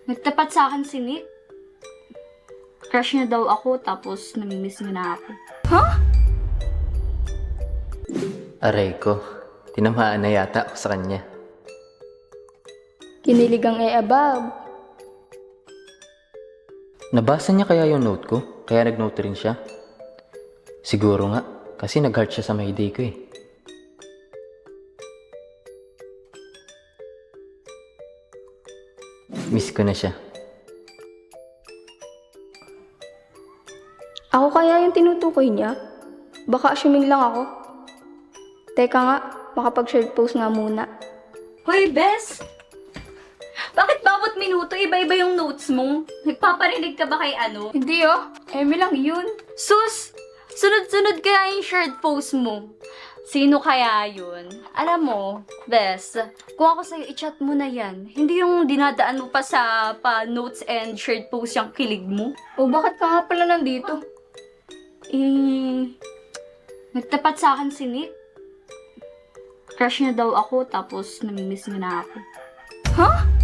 Nagtapat sa akin si Nick. Crush niya daw ako, tapos namimiss niya na ako. Aray ko, tinamaan na yata ako sa kanya. Kinilig ang above. Nabasa niya kaya yung note ko, kaya nag-note rin siya. Siguro nga, kasi nag-heart siya sa mayday ko eh. Miss ko na siya. Ako kaya yung tinutukoy niya? Baka assuming lang ako. Teka nga, makapag-short post nga muna. Hoy, Bes! Bakit bawat minuto iba-iba yung notes mo? Nagpaparinig ka ba kay ano? Hindi oh, Eme lang yun. Sus! Sunod-sunod kaya yung shirt post mo. Sino kaya yun? Alam mo, Bes, kung ako sa'yo, i-chat mo na yan. Hindi yung dinadaan mo pa sa notes and shirt post yung kilig mo. O bakit ka nga pala nandito? Nagtapat sa akin si Nick. Crush niya daw ako, tapos namimiss niya na ako. Ha?